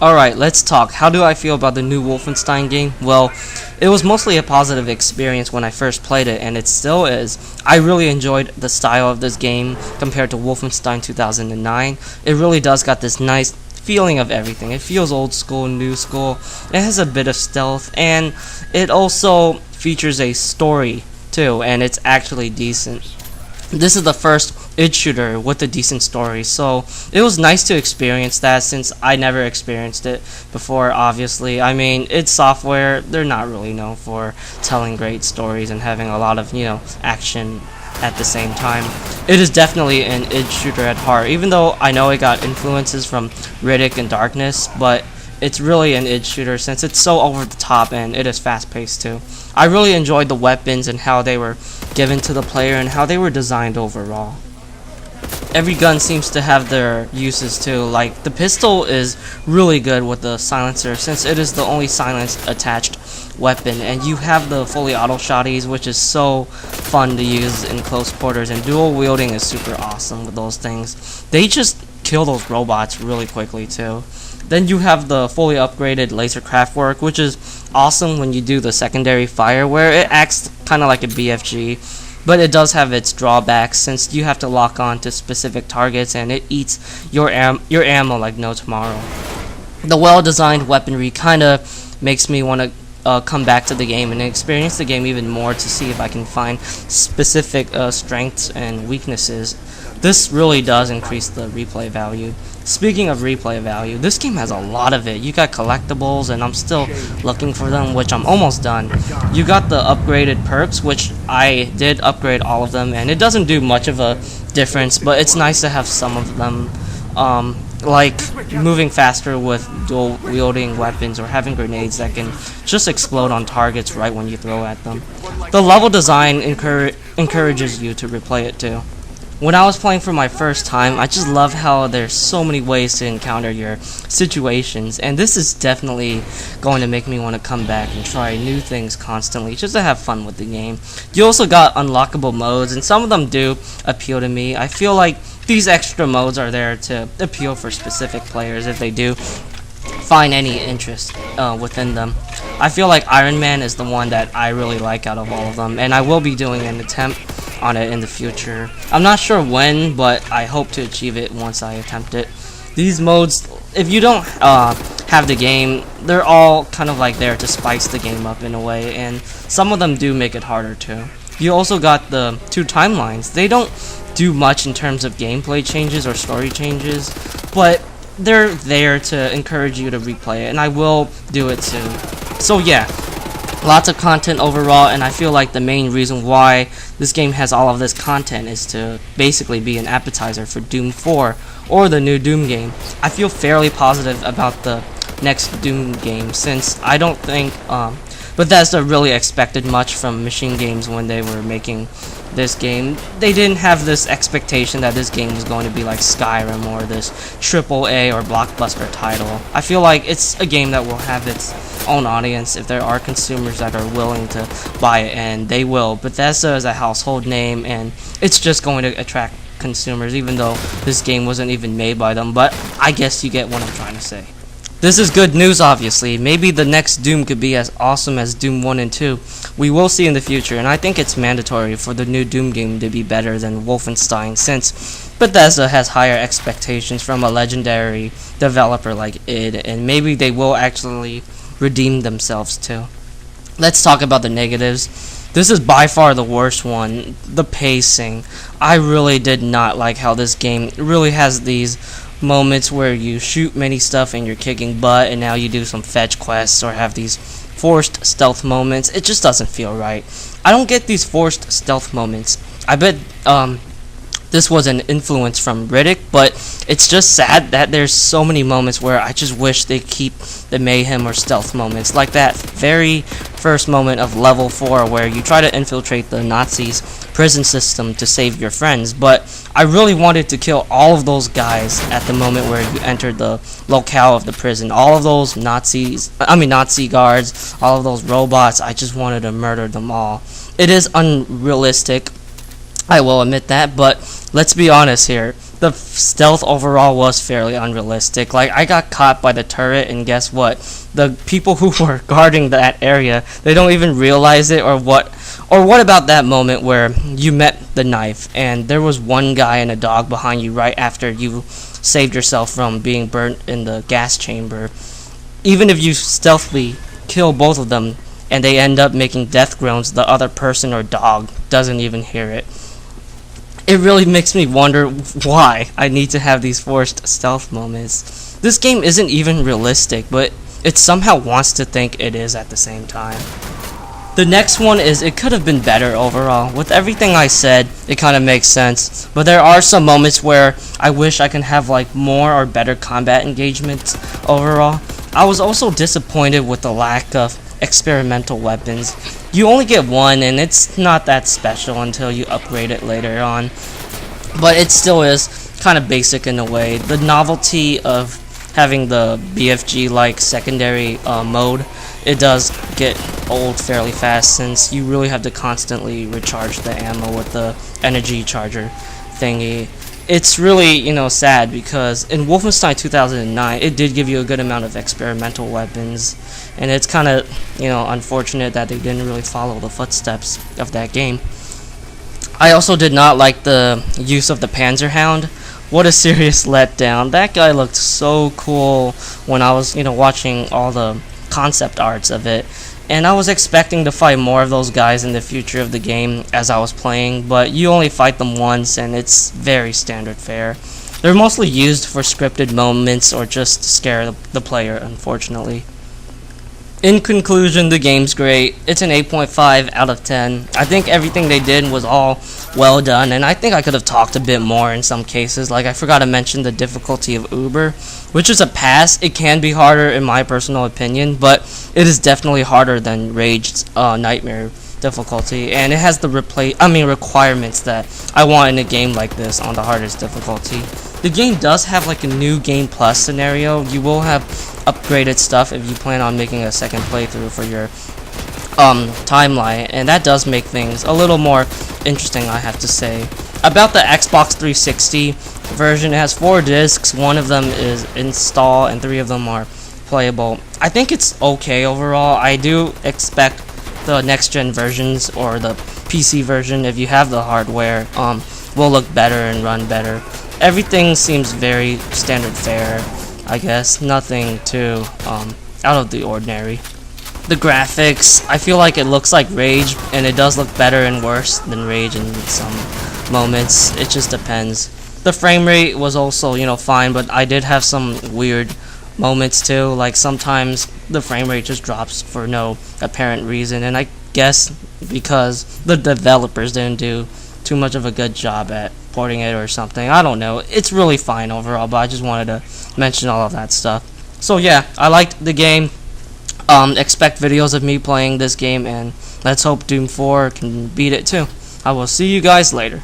Alright, let's talk. How do I feel about the new Wolfenstein game? Well, it was mostly a positive experience when I first played it, and it still is. I really enjoyed the style of this game compared to Wolfenstein 2009. It really does got this nice feeling of everything. It feels old school, new school. It has a bit of stealth, and it also features a story too, and it's actually decent. This is the first id shooter with a decent story, so it was nice to experience that since I never experienced it before. Obviously, I mean, id Software, they're not really known for telling great stories and having a lot of action at the same time. It is definitely an id shooter at heart, even though I know it got influences from Riddick and Darkness, but it's really an id shooter since it's so over the top and it is fast paced too. I really enjoyed the weapons and how they were given to the player and how they were designed overall. Every gun seems to have their uses too. Like the pistol is really good with the silencer since it is the only silence attached weapon, and you have the fully auto shotties, which is so fun to use in close quarters, and dual wielding is super awesome with those things. They just kill those robots really quickly too. Then you have the fully upgraded laser craft work, which is awesome when you do the secondary fire, where it acts kind of like a BFG, but it does have its drawbacks since you have to lock on to specific targets and it eats your ammo like no tomorrow. The well-designed weaponry kind of makes me want to come back to the game and experience the game even more to see if I can find specific strengths and weaknesses. This really does increase the replay value. Speaking of replay value, this game has a lot of it. You got collectibles, and I'm still looking for them, which I'm almost done. You got the upgraded perks, which I did upgrade all of them, and it doesn't do much of a difference, but it's nice to have some of them, like moving faster with dual wielding weapons or having grenades that can just explode on targets right when you throw at them. The level design encourages you to replay it too. When I was playing for my first time, I just love how there's so many ways to encounter your situations, and this is definitely going to make me want to come back and try new things constantly just to have fun with the game. You also got unlockable modes, and some of them do appeal to me. I feel like these extra modes are there to appeal for specific players if they do find any interest within them. I feel like Iron Man is the one that I really like out of all of them, and I will be doing an attempt on it in the future. I'm not sure when, but I hope to achieve it once I attempt it. These modes, if you don't have the game, they're all kind of like there to spice the game up in a way, and some of them do make it harder too. You also got the two timelines. They don't do much in terms of gameplay changes or story changes, but they're there to encourage you to replay it, and I will do it soon. So yeah, lots of content overall, and I feel like the main reason why this game has all of this content is to basically be an appetizer for Doom 4 or the new Doom game. I feel fairly positive about the next Doom game since I don't think Bethesda really expected much from Machine Games when they were making this game. They didn't have this expectation that this game was going to be like Skyrim or this AAA or blockbuster title. I feel like it's a game that will have its own audience if there are consumers that are willing to buy it, and they will. Bethesda is a household name, and it's just going to attract consumers even though this game wasn't even made by them, but I guess you get what I'm trying to say. This is good news, obviously. Maybe the next Doom could be as awesome as Doom 1 and 2. We will see in the future, and I think it's mandatory for the new Doom game to be better than Wolfenstein, since Bethesda has higher expectations from a legendary developer like id, and maybe they will actually redeem themselves too. Let's talk about the negatives. This is by far the worst one, the pacing. I really did not like how this game really has these moments where you shoot many stuff and you're kicking butt, and now you do some fetch quests or have these forced stealth moments. It just doesn't feel right. I don't get these forced stealth moments. I bet this was an influence from Riddick, but it's just sad that there's so many moments where I just wish they keep the mayhem or stealth moments, like that very first moment of level 4 where you try to infiltrate the Nazis' prison system to save your friends, but I really wanted to kill all of those guys at the moment where you entered the locale of the prison. All of those Nazi guards, all of those robots, I just wanted to murder them all. It is unrealistic, I will admit that, but let's be honest here. the stealth overall was fairly unrealistic. Like, I got caught by the turret, and guess what? The people who were guarding that area, they don't even realize it. Or what about that moment where you met the knife and there was one guy and a dog behind you right after you saved yourself from being burnt in the gas chamber? Even if you stealthily kill both of them and they end up making death groans, the other person or dog doesn't even hear it. It really makes me wonder why I need to have these forced stealth moments. This game isn't even realistic, but it somehow wants to think it is at the same time. The next one is, it could have been better overall. With everything I said, it kind of makes sense, but there are some moments where I wish I can have like more or better combat engagements overall. I was also disappointed with the lack of experimental weapons. You only get one, and it's not that special until you upgrade it later on, but it still is kind of basic in a way. The novelty of having the BFG like secondary mode, it does get old fairly fast, since you really have to constantly recharge the ammo with the energy charger thingy. It's really, sad, because in Wolfenstein 2009, it did give you a good amount of experimental weapons, and it's kind of, unfortunate that they didn't really follow the footsteps of that game. I also did not like the use of the Panzerhound. What a serious letdown. That guy looked so cool when I was, watching all the concept arts of it. And I was expecting to fight more of those guys in the future of the game as I was playing, but you only fight them once, and it's very standard fare. They're mostly used for scripted moments or just to scare the player, unfortunately. In conclusion, the game's great. It's an 8.5 out of 10. I think everything they did was all well done, and I think I could have talked a bit more in some cases. Like, I forgot to mention the difficulty of Uber, which is a pass. It can be harder in my personal opinion, but it is definitely harder than Rage's Nightmare difficulty, and it has the requirements that I want in a game like this on the hardest difficulty. The game does have like a new game plus scenario. You will have upgraded stuff if you plan on making a second playthrough for your timeline, and that does make things a little more interesting, I have to say. About the Xbox 360 version, it has 4 discs. 1 of them is install and 3 of them are playable. I think it's okay overall. I do expect the next gen versions or the PC version, if you have the hardware, will look better and run better. Everything seems very standard fare, I guess. Nothing too out of the ordinary. The graphics, I feel like it looks like Rage, and it does look better and worse than Rage in some moments. It just depends. The frame rate was also, fine, but I did have some weird moments too. Like, sometimes the frame rate just drops for no apparent reason, and I guess because the developers didn't do too much of a good job at porting it or something. I don't know. It's really fine overall, but I just wanted to mention all of that stuff. So yeah, I liked the game. Expect videos of me playing this game, and let's hope Doom 4 can beat it too. I will see you guys later.